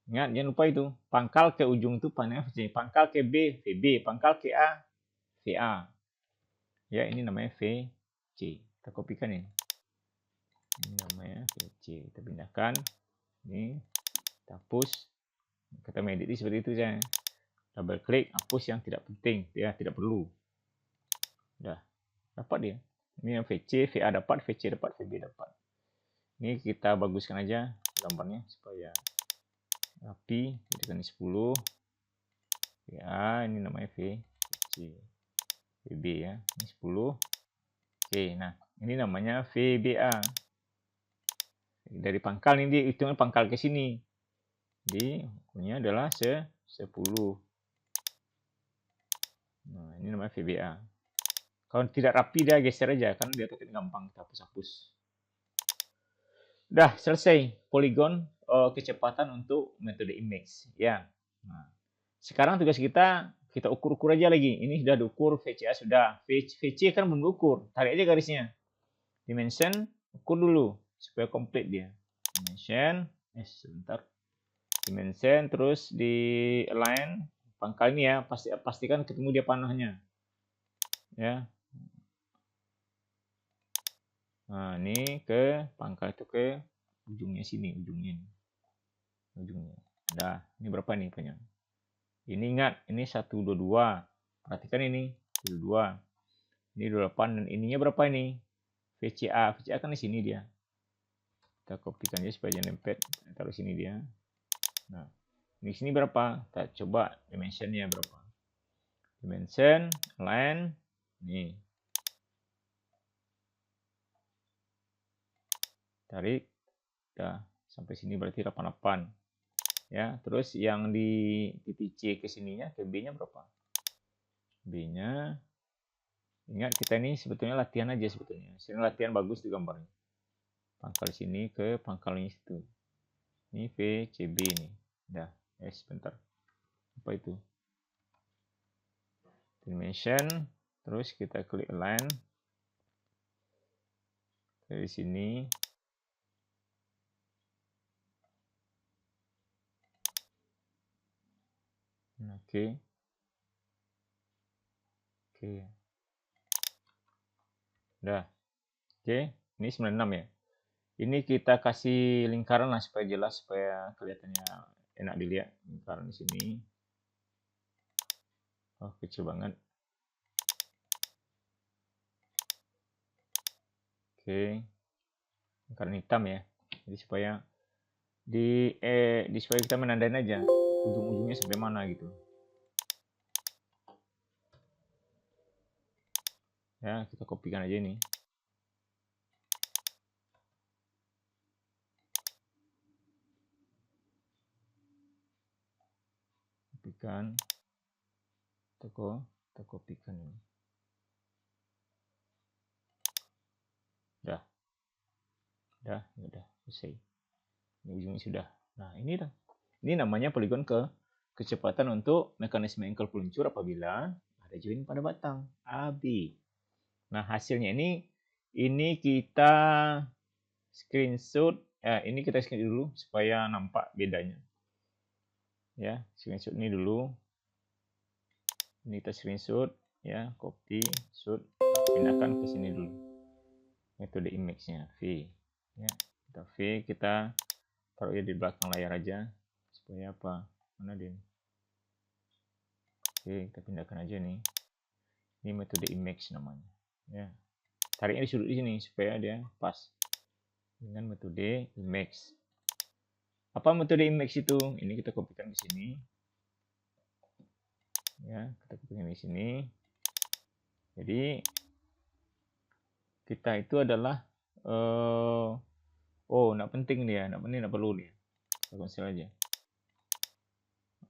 Speaker 1: Ingat, jangan lupa itu. Pangkal ke ujung itu panahnya VC. Pangkal ke B, VB. Pangkal ke A, VA. Ya, ini namanya VC. Kita kopikan ini. Ini namanya VC. Kita pindahkan. Ini kita hapus. Kita edit seperti itu saja. Double klik, hapus yang tidak penting, ya tidak perlu. Udah, dapat dia. Ini yang VC, VA dapat, VC dapat, VB dapat. Ini kita baguskan aja gambarnya supaya rapi. Jadikan 10. VA, ini namanya VC. VB ya, ini 10. Oke, nah ini namanya VBA. Dari pangkal ini dihitung pangkal ke sini. Jadi ukurnya adalah 10. Nah, ini namanya VBA. Kalau tidak rapi dia geser aja, karena dia tetap gampang kita hapus-hapus. Udah selesai poligon kecepatan untuk metode image ya. Nah, sekarang tugas kita ukur-ukur aja lagi. Ini sudah diukur, VCA sudah. VC kan belum diukur, tarik aja garisnya. Dimension ukur dulu supaya komplit dia. Dimension, sebentar. Dimension terus di align pangkal ini ya, pastikan ketemu dia panahnya. Ya. Nah, ini ke pangkal itu ke ujungnya sini, ujungnya. Nah, ini berapa nih panjang? Ini ingat, ini 122. Perhatikan ini, 22. Ini 28 dan ininya berapa ini? VCA. VCA kan di sini dia. Kita kopikan aja supaya jangan nempel. Taruh sini dia. Nah, di sini berapa? Kita coba dimensionnya berapa. Dimension, align, nih. Tarik, udah sampai sini berarti 88. Ya, terus yang di titik C ke sininya, ke B-nya berapa? B-nya, ingat kita ini sebetulnya latihan aja sebetulnya. Sini latihan bagus di gambarnya. Pangkal sini ke pangkalnya situ. Ini VCB nih. Udah, sebentar. Apa itu? Dimension, terus kita klik align. Dari sini. Oke. Oke. Udah. Oke, ini 96 ya. Ini kita kasih lingkaran lah supaya jelas, supaya kelihatannya enak dilihat. Lingkaran di sini. Oh, kecil banget. Oke. Lingkaran hitam ya. Jadi supaya supaya kita menandain aja ujung-ujungnya sampai mana gitu. Ya, kita kopikan aja ini. Kopikan. Kita kopikan ini. Udah, selesai. Ini ujungnya sudah. Nah, ini dah. Ini namanya poligon kecepatan untuk mekanisme engkel peluncur apabila ada join pada batang AB. Nah, hasilnya ini kita screenshot. Ini kita screenshot dulu supaya nampak bedanya. Ya, screenshot ini dulu. Ini kita screenshot, ya, copy, shoot, pindahkan ke sini dulu. Metode image-nya V. Ya, kita V, kita taruh di belakang layar aja supaya apa? Mana dia? Oke, kita pindahkan aja nih. Ini metode image namanya. Ya, tariknya di sudut di sini supaya dia pas dengan metode image. Apa metode image itu? Ini kita kopikan ke sini. Ya, kita kopikan di sini. Jadi kita itu adalah enggak penting dia, enggak perlu dia. Kita cancel aja.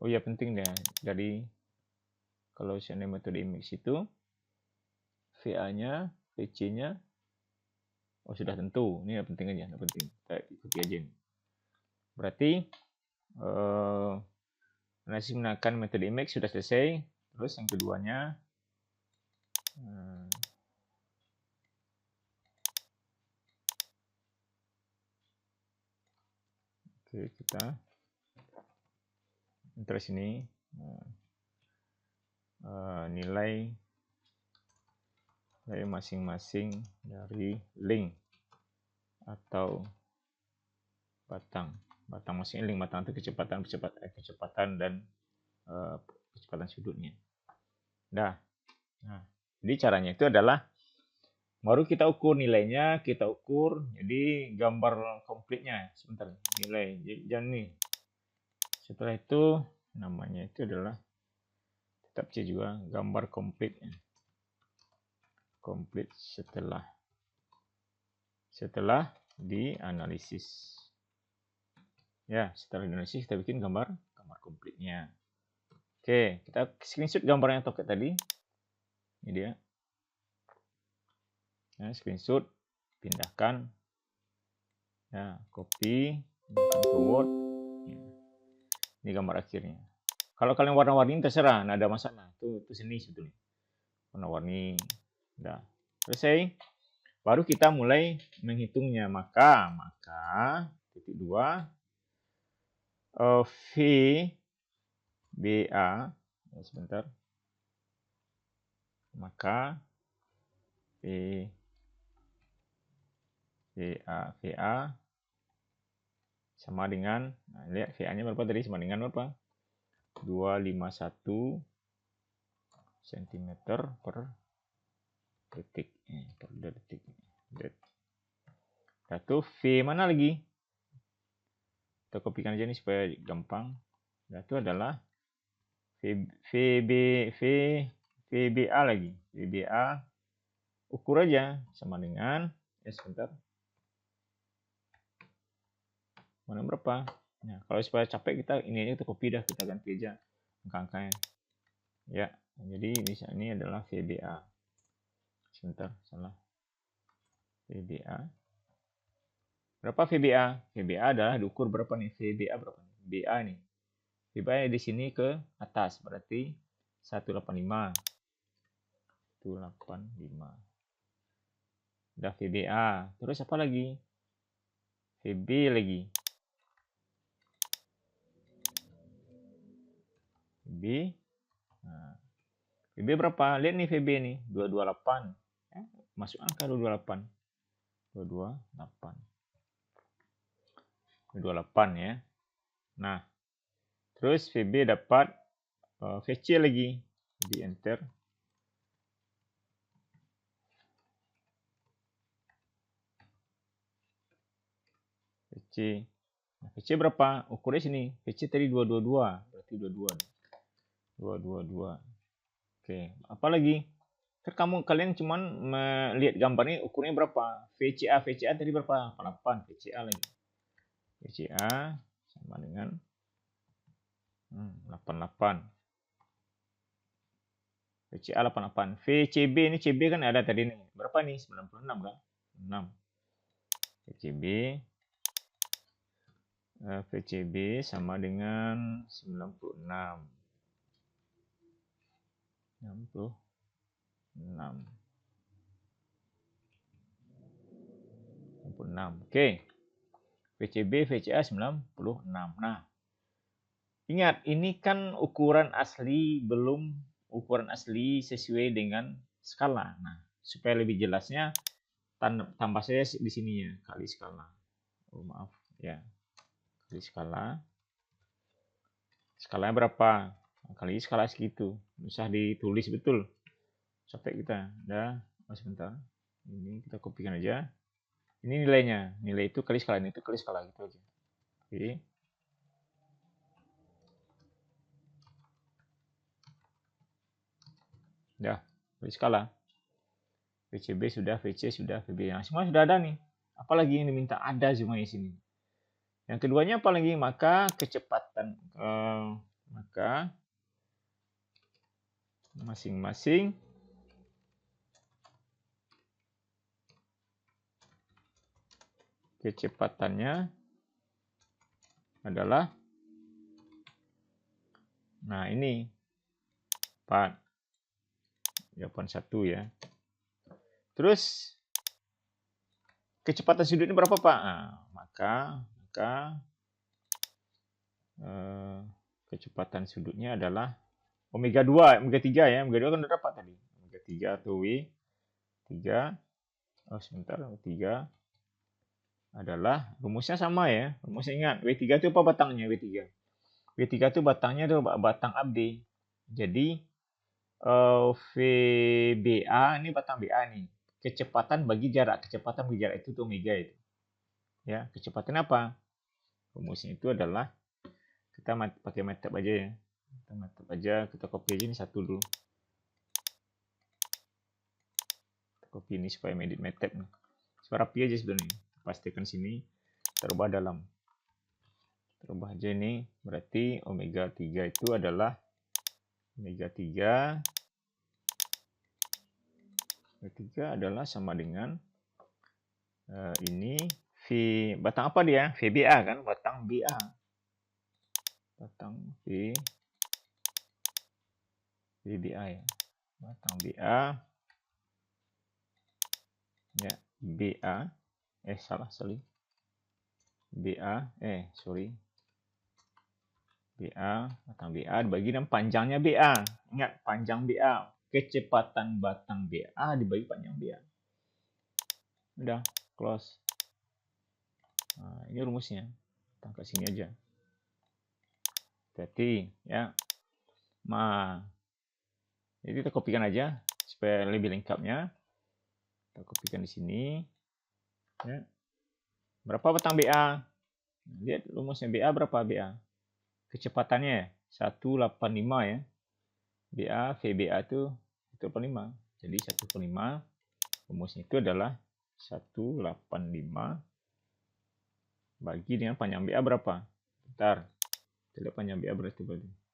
Speaker 1: Oh ya, penting dia. Jadi kalau misalnya metode image itu VA-nya, VC-nya sudah tentu. Ini enggak penting aja, enggak penting. Kita ikuti aja ini. Berarti analisis menggunakan metode image sudah selesai. Terus yang keduanya oke, kita enter sini nilai dari masing-masing dari link atau batang. Batang maksudnya link batang itu kecepatan dan kecepatan sudutnya. Nah, jadi caranya itu adalah baru kita ukur nilainya, kita ukur jadi gambar komplitnya. Sebentar, nilai jangan nih. Setelah itu namanya itu adalah tetap C juga gambar komplit. Komplit setelah dianalisis. Ya, setelah dianalisis kita bikin gambar komplitnya. Oke, kita screenshot gambar yang toket tadi. Ini dia. Ya, screenshot, pindahkan. Ya, copy, pindahkan ke Word. Ya. Ini gambar akhirnya. Kalau kalian warna-warni terserah, nggak ada masalah. Itu seni sebetulnya. Warna-warni. Udah. Selesai. Baru kita mulai menghitungnya. Maka titik 2 VBA sebentar. Maka VA sama dengan, nah, lihat VA-nya berapa tadi, sama dengan berapa? 251 cm per detik. Per detik. Satu V mana lagi? Kita kopikan aja nih supaya gampang. Itu adalah VBA lagi. VBA ukur aja sama dengan sebentar. Mana berapa? Nah, kalau supaya capek kita ini aja kita copy dah, kita ganti aja angka-angkanya. Ya, jadi ini adalah VBA. Sebentar, salah. VBA. Berapa VBA? VBA adalah diukur berapa nih? VBA berapa nih? BA nih. VBA di sini ke atas, berarti 185. 185. Udah VBA. Terus apa lagi? VB lagi. VB. Nah, VB berapa? Lihat nih VB nih, 228. Masuk angka 228. 228. 228 ya. Nah, terus VB dapat VC lagi. Di enter. VC. Nah, VC berapa? Ukurnya sini. VC tadi 222. Berarti 22. 222. Oke, apa lagi? Kalian cuman melihat gambar ini ukurnya berapa? VCA tadi berapa? 88. VCA lagi. VCA sama dengan 88. VCA 88. VCB ini CB kan ada tadi nih. Berapa nih? 96 kan? 6. VCB VCB sama dengan 96. 66. Oke. VCB, VCA 96. Nah, ingat ini kan ukuran asli, belum ukuran asli sesuai dengan skala. Nah, supaya lebih jelasnya tambah saya di sini ya, kali skala. Oh, maaf ya. Kali skala. Skalanya berapa? Kali skala segitu. Usah ditulis betul. Sampai kita. Dah, sebentar. Ini kita kopikan aja. Ini nilainya. Nilai itu kali skala, ini itu kali skala gitu aja. Oke. Dah, kali skala. VCB sudah, VC sudah, VB yang semua sudah ada nih. Apalagi yang diminta ada semua di sini. Yang keduanya apalagi? Maka kecepatan maka masing-masing kecepatannya adalah, nah ini 481 ya. Terus kecepatan sudutnya berapa Pak? Nah, maka kecepatan sudutnya adalah omega 2, omega 3 ya. Omega 2 kan udah dapat tadi. Omega 3 atau W W3, oh sebentar, W3 adalah, rumusnya sama ya. Rumusnya ingat, W3 itu apa batangnya? W3 itu batangnya itu batang AB. Jadi VBA ini batang BA nih. Kecepatan bagi jarak. Kecepatan bagi jarak itu tuh omega itu. Ya, kecepatan apa? Rumusnya itu adalah, kita pakai MATLAB aja ya. Kita MATLAB aja, kita copy aja ini satu dulu. Kita copy ini supaya edit MATLAB nih. Supaya rapi aja sebenarnya. Pastikan sini terubah dalam. Terubah aja ini, berarti omega 3 itu adalah omega 3 adalah sama dengan ini V, batang apa dia? VBA kan, batang BA. Batang VBA ya. Batang BA. Ya, BA. Salah, sorry. BA, sorry. BA, batang BA dibagi dengan panjangnya BA. Ingat, panjang BA. Kecepatan batang BA dibagi panjang BA. Udah, close. Nah, ini rumusnya. Tangkap sini aja. Hati-hati, ya. Jadi kita kopikan aja supaya lebih lengkapnya. Kita kopikan di sini. Ya. Berapa batang BA? Lihat rumusnya BA berapa BA? Kecepatannya 185 ya. BA, VBA itu 185. Jadi 185 rumusnya itu adalah 185 bagi dengan panjang BA berapa? Bentar. Kita lihat panjang BA berarti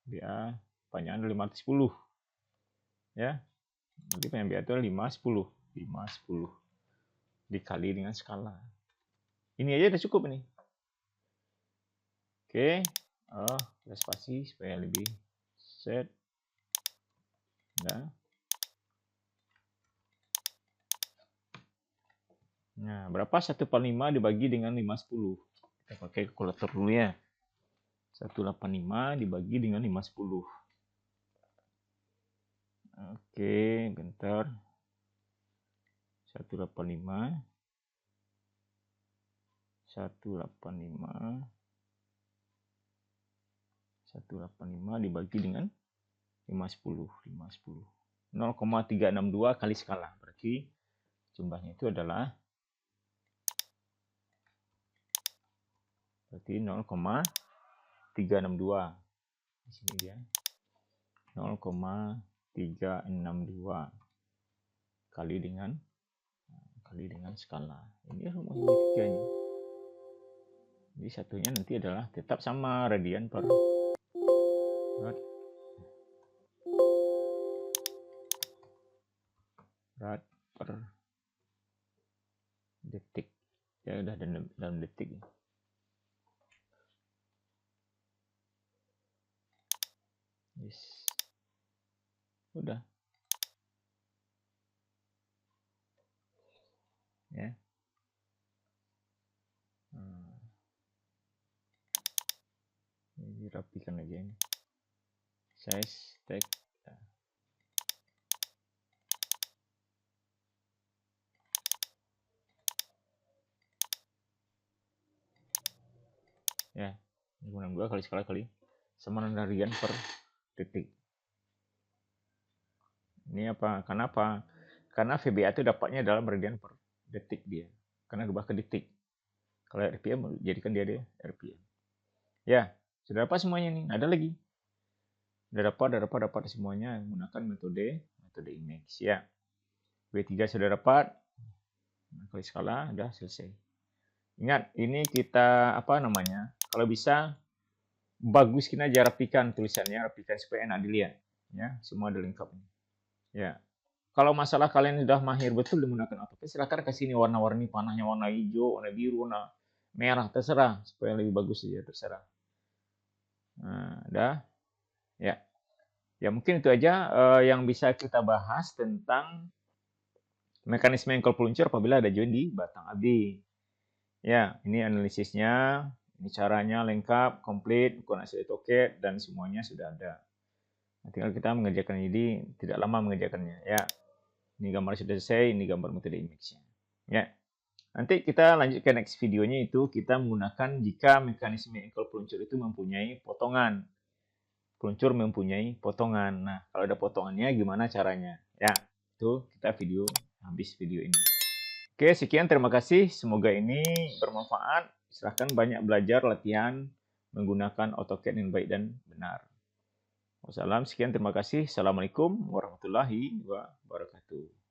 Speaker 1: BA panjangnya 510. Ya. Nanti panjang BA itu 510. 510 dikali dengan skala. Ini aja udah cukup nih. Oke. Kita spasi supaya lebih set. Nah, berapa 1/5 dibagi dengan 510? Kita pakai kalkulator dulu ya. 185 dibagi dengan 510. Oke, bentar. 185 dibagi dengan 510. 0,362 kali skala. Berarti jumlahnya itu adalah 0,362. Di sini dia. 0,362 kali dengan skala. Ini rumus tiga-nya. Jadi satunya nanti adalah tetap sama radian per rad per detik. Ya udah dalam detik. Yes. Udah. Ya. Ini rapikan aja ini. Size tag. Ya, 62 kali skala kali sama dengan radian per detik. Ini apa? Karena apa? Karena VBA itu dapatnya dalam radian per detik dia. Karena berubah ke detik. Kalau RPM jadikan dia RPM. Ya, sudah dapat semuanya nih. Ada lagi. Sudah dapat semuanya menggunakan metode IMAX ya. W3 sudah dapat. Kali skala sudah selesai. Ingat, ini kita kalau bisa baguskin aja, rapikan tulisannya, rapikan supaya enak dilihat. Ya, semua ada lengkapnya. Ya. Kalau masalah kalian sudah mahir betul menggunakan AutoCAD, silakan kasih ini warna-warni panahnya, warna hijau, warna biru, warna merah, terserah supaya lebih bagus saja, terserah. Nah, udah. Ya. Ya, mungkin itu aja yang bisa kita bahas tentang mekanisme engkol peluncur apabila ada join di batang AB. Ya, ini analisisnya, ini caranya lengkap, komplit, ukuran hasil AutoCAD, dan semuanya sudah ada. Nah, tinggal kita mengerjakan ini, tidak lama mengerjakannya. Ya. Ini gambar sudah selesai, ini gambar metode image-nya. Ya. Nanti kita lanjut ke next videonya, itu kita menggunakan jika mekanisme engkol peluncur itu mempunyai potongan. Peluncur mempunyai potongan. Nah, kalau ada potongannya gimana caranya? Ya, itu kita habis video ini. Oke, sekian, terima kasih. Semoga ini bermanfaat. Silahkan banyak belajar latihan menggunakan AutoCAD dengan baik dan benar. Wassalam, sekian, terima kasih. Assalamualaikum warahmatullahi wabarakatuh.